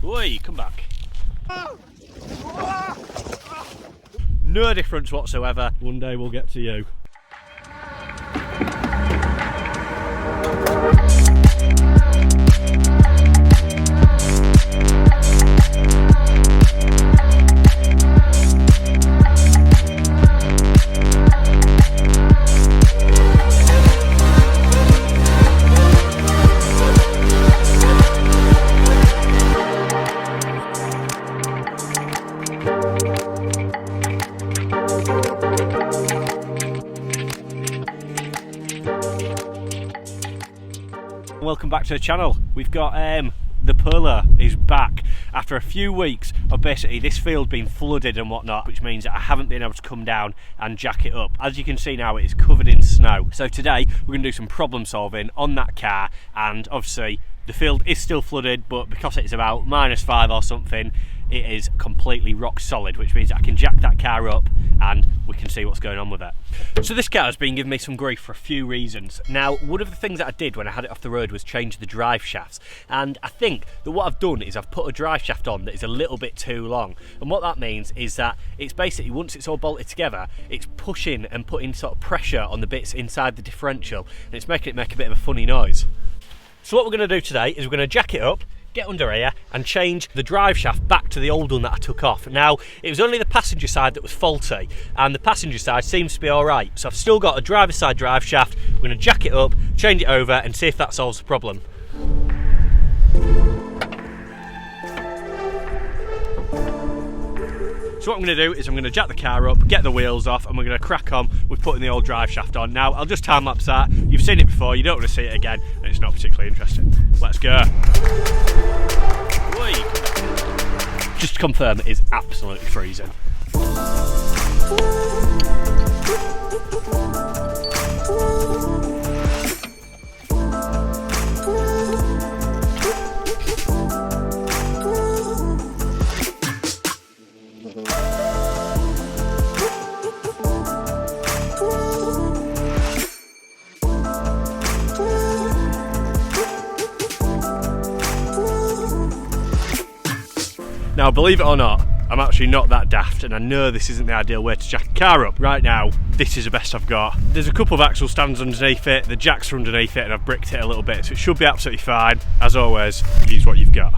Oi, come back. No difference whatsoever. One day we'll get to you. Welcome back to the channel. We've got the Polo is back after a few weeks of basically this field being flooded and whatnot, which means that I haven't been able to come down and jack it up. As you can see now, it is covered in snow. So today we're going to do some problem solving on that car, and obviously the field is still flooded, but because it's about -5 or something, it is completely rock solid, which means that I can jack that car up and we can see what's going on with it. So this car has been giving me some grief for a few reasons. Now, one of the things that I did when I had it off the road was change the drive shafts, and I think that what I've done is I've put a drive shaft on that is a little bit too long, and what that means is that it's basically, once it's all bolted together, it's pushing and putting sort of pressure on the bits inside the differential, and it's making it make a bit of a funny noise. So what we're going to do today is we're going to jack it up, get under here and change the drive shaft back to the old one that I took off. Now, it was only the passenger side that was faulty, and the passenger side seems to be alright, so I've still got a driver's side drive shaft. We're going to jack it up, change it over and see if that solves the problem. So what I'm going to do is I'm going to jack the car up, get the wheels off, and we're going to crack on with putting the old drive shaft on. Now, I'll just time lapse that. You've seen it before, you don't want to see it again, and it's not particularly interesting. Let's go. Oi. Just to confirm, it is absolutely freezing. Now, believe it or not, I'm actually not that daft, and I know this isn't the ideal way to jack a car up. Right now, this is the best I've got. There's a couple of axle stands underneath it, the jacks are underneath it, and I've bricked it a little bit, so it should be absolutely fine. As always, use what you've got.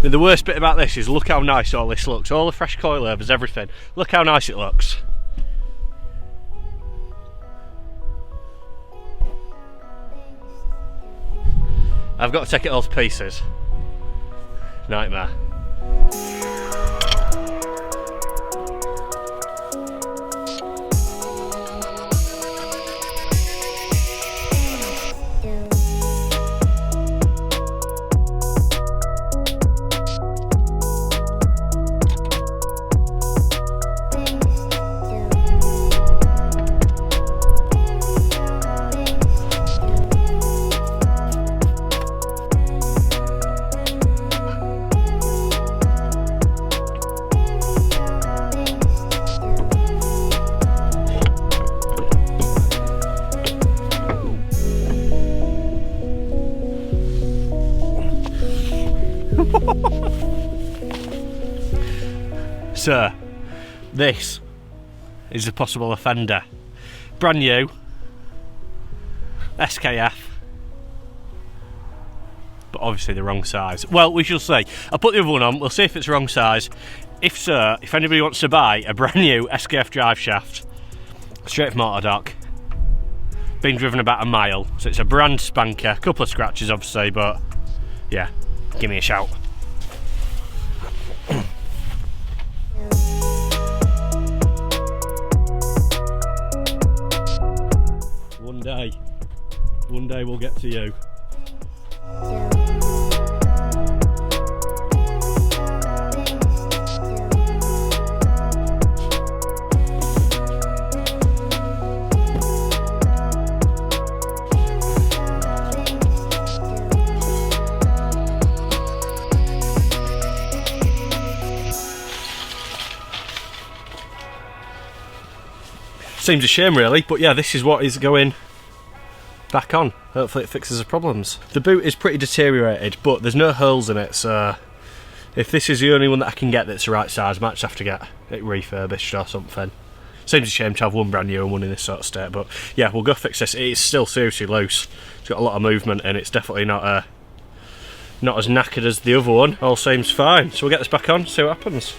Now, the worst bit about this is look how nice all this looks. All the fresh coilovers, everything. Look how nice it looks. I've got to take it all to pieces. Nightmare. So, this is a possible offender. Brand new, SKF, but obviously the wrong size. Well, we shall see. I'll put the other one on, we'll see if it's the wrong size. If so, if anybody wants to buy a brand new SKF drive shaft, straight from Autodoc, been driven about a mile, so it's a brand spanker, a couple of scratches obviously, but yeah, give me a shout. One day we'll get to you. Seems a shame really, but yeah, this is what is going back on. Hopefully it fixes the problems. The boot is pretty deteriorated, but there's no holes in it, so if this is the only one that I can get that's the right size, I might just have to get it refurbished or something. Seems a shame to have one brand new and one in this sort of state, but yeah, we'll go fix this. It's still seriously loose. It's got a lot of movement and it's definitely not as knackered as the other one. All seems fine. So we'll get this back on, see what happens.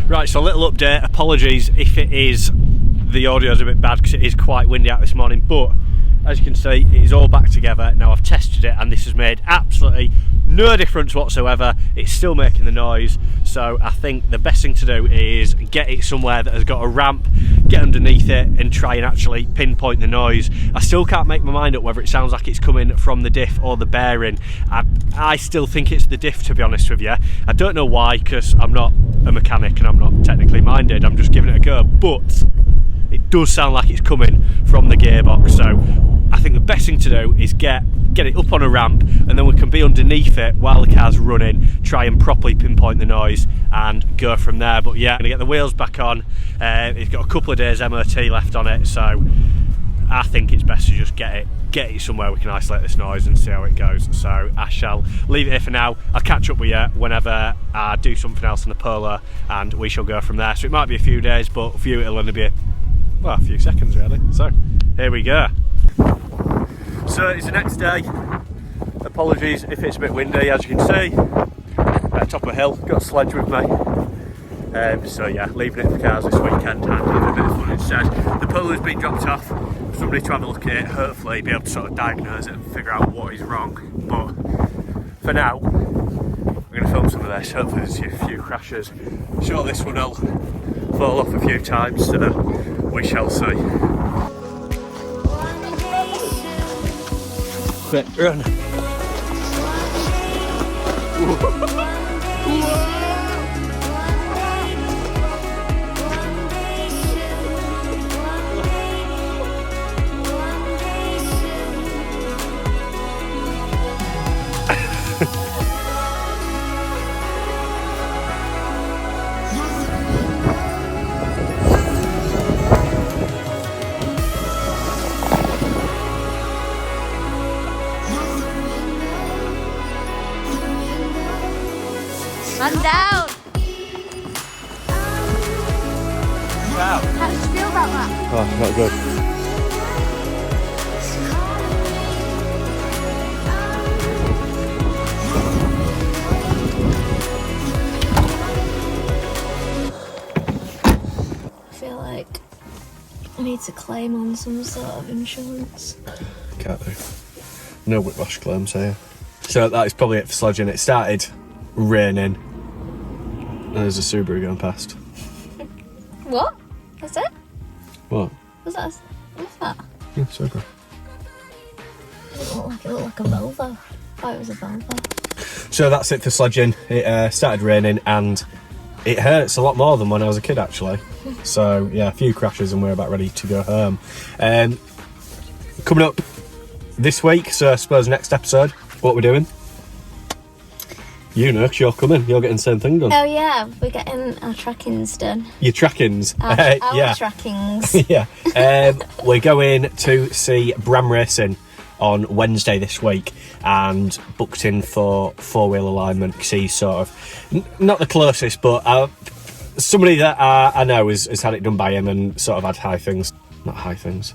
Right, so a little update. Apologies if it is, the audio's a bit bad because it is quite windy out this morning, but as you can see, it is all back together. Now I've tested it and this has made absolutely no difference whatsoever. It's still making the noise, so I think the best thing to do is get it somewhere that has got a ramp, get underneath it and try and actually pinpoint the noise. I still can't make my mind up whether it sounds like it's coming from the diff or the bearing. I still think it's the diff, to be honest with you. I don't know why, because I'm not a mechanic and I'm not technically minded. I'm just giving it a go, but it does sound like it's coming from the gearbox. So I think the best thing to do is get it up on a ramp, and then we can be underneath it while the car's running, try and properly pinpoint the noise and go from there. But yeah, I'm gonna get the wheels back on. It's got a couple of days MOT left on it, so I think it's best to just get it somewhere we can isolate this noise and see how it goes. So I shall leave it here for now. I'll catch up with you whenever I do something else in the Polo, and we shall go from there. So it might be a few days, but for you it'll only be a few seconds really. So here we go. So it's the next day. Apologies if it's a bit windy, as you can see. At top of a hill, got a sledge with me. So yeah, leaving it for cars this weekend and having a bit of fun instead. The Polo's been dropped off for somebody to have a look at it, hopefully be able to sort of diagnose it and figure out what is wrong. But for now, we're going to film some of this. Hopefully there's a few crashes. I'm sure this one will fall off a few times, so we shall see. Quick, run! I'm down! Wow. How did you feel about that? Oh, not good. I feel like I need to claim on some sort of insurance. Can't do. No whiplash claims here. So that is probably it for sledging. It started raining. And there's a Subaru going past. What? That's it? What? What's that? What's that? Yeah, Subaru. It looked like a Volvo. I thought it was a Volvo. So that's it for sledging. It started raining and it hurts a lot more than when I was a kid actually. So yeah, a few crashes and we're about ready to go home. Coming up this week, so I suppose next episode, what we're doing? You know, 'cause you're coming, you're getting the same thing done. Oh yeah, we're getting our trackings done. Your trackings? Our Yeah. trackings. Yeah. We're going to see Bram Racing on Wednesday this week and booked in for four-wheel alignment because he's sort of, not the closest, but somebody that I know has had it done by him and sort of had high things. Not high things.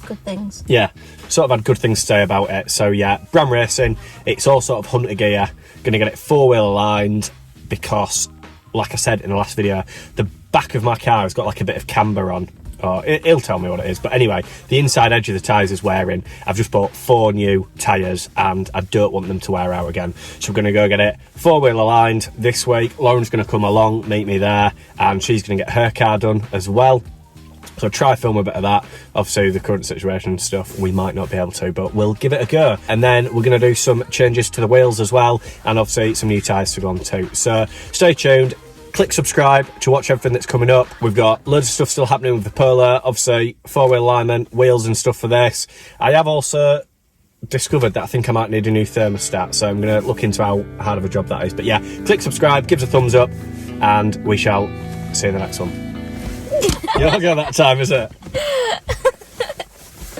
Good things. Yeah, sort of had good things to say about it. So yeah, Bram Racing, it's all sort of hunter gear. Going to get it 4-wheel aligned because, like I said in the last video, the back of my car has got like a bit of camber on. Or he'll tell me what it is, but anyway, the inside edge of the tyres is wearing. I've just bought 4 new tyres and I don't want them to wear out again, so we're going to go get it 4-wheel aligned this week. Lauren's going to come along, meet me there, and she's going to get her car done as well. So try film a bit of that. Obviously the current situation and stuff, we might not be able to, but we'll give it a go. And then we're going to do some changes to the wheels as well, and obviously some new tyres to go on too. So stay tuned. Click subscribe to watch everything that's coming up. We've got loads of stuff still happening with the Polo, obviously 4-wheel alignment, wheels and stuff for this. I have also discovered that I think I might need a new thermostat, so I'm going to look into how hard of a job that is. But yeah, click subscribe, give us a thumbs up, and we shall see you in the next one. You're not going that time, is it?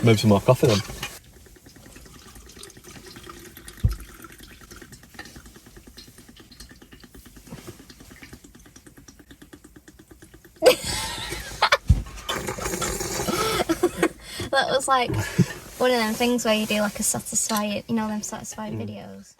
Maybe some more coffee then. That was like one of them things where you do like a satisfying, you know, them satisfying videos.